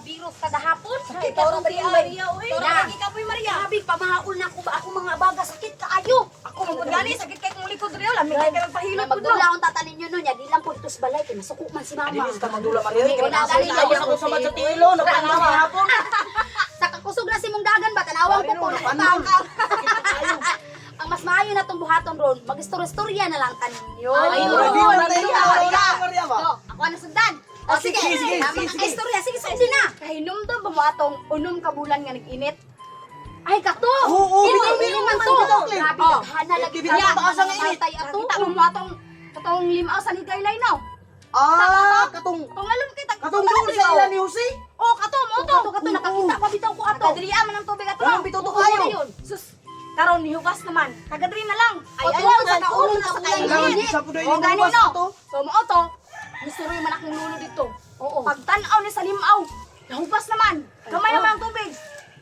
virus kada hapon. Sakit ka ron kay Maria, oy. Lagi ka po'y Maria. Sabi, pamahaol na ako ba ako mga baga, sakit kaayo. Ako mo gani sakit kay kung likod riyo, lami kay ka pahilot pud no. Magdula akong tatanin nyo nun, di lang po ito sa balay, kaya nasuko man si mama. Adilis ka madula Maria, kay Wala, nasal dali, na dali. ako sa man sa tilo, napanda hapon. Sa kakusog na si mong dagan ba, tanawang ko po, Pandol. Ang mas maayo na itong buhaton ron, mag-istorya-istorya na lang tanin nyo. Ayun. Maria, Maria. Maria ba? No, ako na sundan. O sige, sige, tama sige, ka istorya, sige sundin na. Kahinom daw ba mo atong unom ka bulan nga nag-init? Ay, kato! Oo, Hindi man to! Kling. Grabe, Oh. hana lagi Kibigyan pa ka sa init. Tay ato, kita mo atong katong limaw sa higaylay now. Katong Kung alam kita, katong doon sa ila ni Jose. Oh, kato mo to. Kato, nakakita pa bitaw ko ato. Kadriya man ang tubig ato. Walang bituto kayo. Sus, Karon nihugas naman. Tagadri na lang. Ay, Ay, ayaw, sa sa kaulo kaulo na sa na kainit. Kailangan di sa pudoy oh, ni gani bukas no. ato. So, mo to. Gusturoy man akong lulo dito. Oo. Pagtanaw ni sa limaw. Nahugas naman. Gamay naman ang tubig.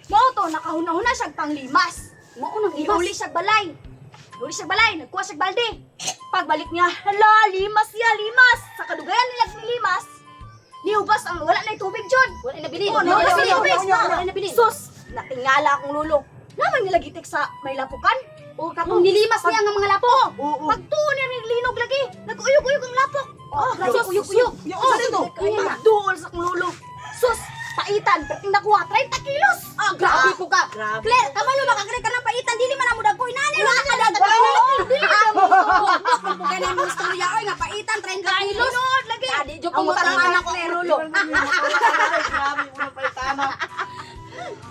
Mo to nakahuna-huna siya tang limas. Mo unang Iuli siya balay. Iuli siya balay, nagkuha siya balde. Pagbalik niya, hala, limas ya, limas. Sa kadugayan niya ni limas, nihugas ang wala na yung tubig dyan. Wala na bilin. Oo, Wala na bilin. wala Wala na bilin. Sus, natingala akong lulo. Naman nilagitik sa may lapukan. O Katong nilimas niya ang mga lapo. Oo. Pagtuon niya ni linog lagi, nag-uyog-uyog ang lapok. Oh, grabe, sus, uyog-uyog. Yung sa dito. Magduol sa kong lulo. Sus, paitan, pero nakuha 30 kilos. Ah, grabe ko ka. Grabe. Claire, tama mo makakari ka ng paitan. Dili man ang mudag ko. Inani na ka dag. Kung ganyan mo istorya oy nga paitan 30 kilos. Lunod lagi. Adi jo Ang ko utang anak anak ko ni rulo. Grabe, una pa itana.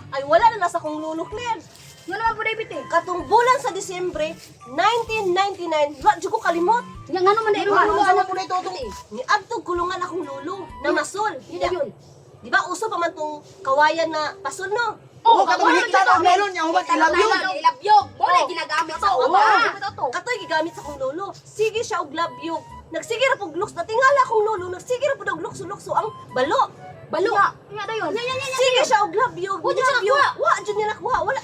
Ay wala na nasa kong lulo, Claire. Nga naman po David eh. Katong bulan sa Disyembre 1999, wa jud ko kalimot. Nga ngano man dai Ano rulo. sa mo ito to? Ni adtong kulungan akong lulo na masol. Yun na yun. Di ba uso pa man tong kawayan na pasol no? Oo, katong hikta ang melon niya, humat ilabyo. Ilabyog. Mo na ginagamit sa Oo. uba. Katoy gigamit sa akong lulo. Sige siya og labyog. Nagsige ra pug luks, natingala akong lulo, nagsige ra pud og lukso-lukso ang balo. Balo. Nga dayon. Sige siya og labyog. O, di siya Labyog. nakuha. Wa jud niya nakuha. Wala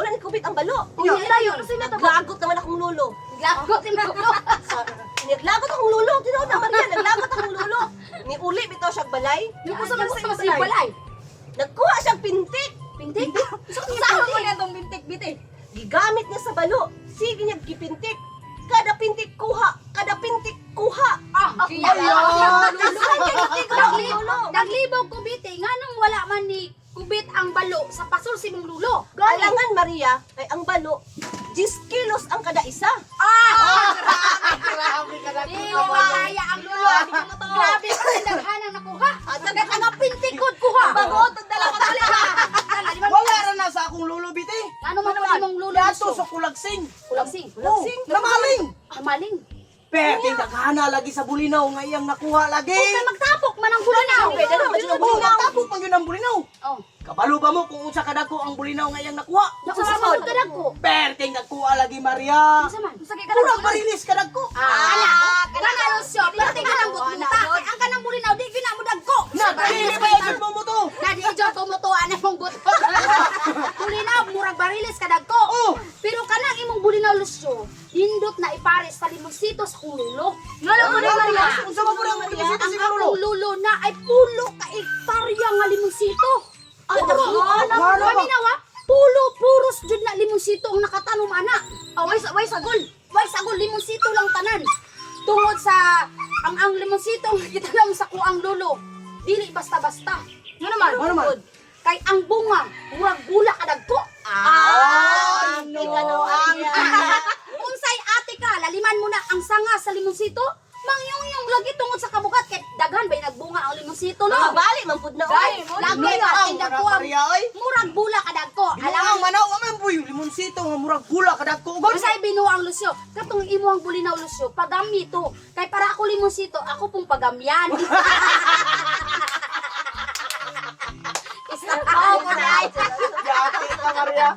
ni kubit ang balo. Nga dayon. Naglagot naman akong lulo. Lagot mo. Naglagot akong lulo. Tinaw naman niya. Naglagot akong lulo. Ni uli bitaw siya balay. Yung kusa man sa Sa balay. Nagkuha siyang pintik. Pintig. Saan mo niya itong bintik-bit eh? Gigamit niya sa balo. Sige niya gipintik. Kada pintik kuha. Kada pintik kuha. Naglibog kubit eh. Nga nang wala man ni kubit ang balo sa pasol si mong lulo. Alangan Maria, ay ang balo, 10 kilos ang kada isa. Dili makaya ang lulo. Grabe pa sa daghanang nakuha. Taga pintikod kuha. Bagot, dala ka dali ka. Wala ra na sa akong lulo biti. Ano man wala mong lulo Dato gusto? sa kulagsing. Kulagsing. Oh, namaling. Amaling. Pero daghana lagi sa bulinaw nga iyang nakuha lagi. Kaya magtapok man ang bulinaw. Pwede na ba yun ang Oh, bulinaw? tapos man yun ang bulinaw. Oh. Kabalo ba mo kung unsa kadako ang bulinaw nga iyang nakuha? Naku sa mga kadako. Pero nagkuha lagi Maria. Sa man. Sige ka Kurang marilis kadako. Kana Lucio, perti ka nang butmuta. Kay ang kanang bulinaw di gina mo dagko. Nagdili ba yun mo to? Nadi jo tumutuan mong buto. Bulinaw murag bariles ka dagko. Oh. Pero kanang imong bulinaw Lucio, hindot na ipares sa limonsito sa kong lulo. Ngalo mo na Maria. Unsa man pud ang Maria? bisita Ang si Marulo? akong lulo na ay pulo ka ektarya nga limonsito. Ano ba? Paminawa, pulo puros jud na limonsito ang nakatanom ana. Way sagol. Way sagol limonsito lang tanan. Tungod sa ang limonsito nga gitanam sa kuang lulo. Dili basta-basta. Nga naman. Ano man? Kay ang bunga murag bula kadagko. Unsay ate ka, laliman mo na ang sanga sa limonsito. Mangyong lagi tungod sa kabugat kay daghan bay nagbunga ang limonsito no. Mga bali, mampud na Gay, oy. lagi Ang ating dagko. Maria oy. Murag bula kadagko. Alam Alam ang manaw aman boy limonsito nga murag gula kadako. Unsay binuang Lucio, katong imo ang bulinaw Lucio, pagami to. Kay para ako limonsito, ako pong pagamyan. Isa pa ko dai. Yati ka Maria.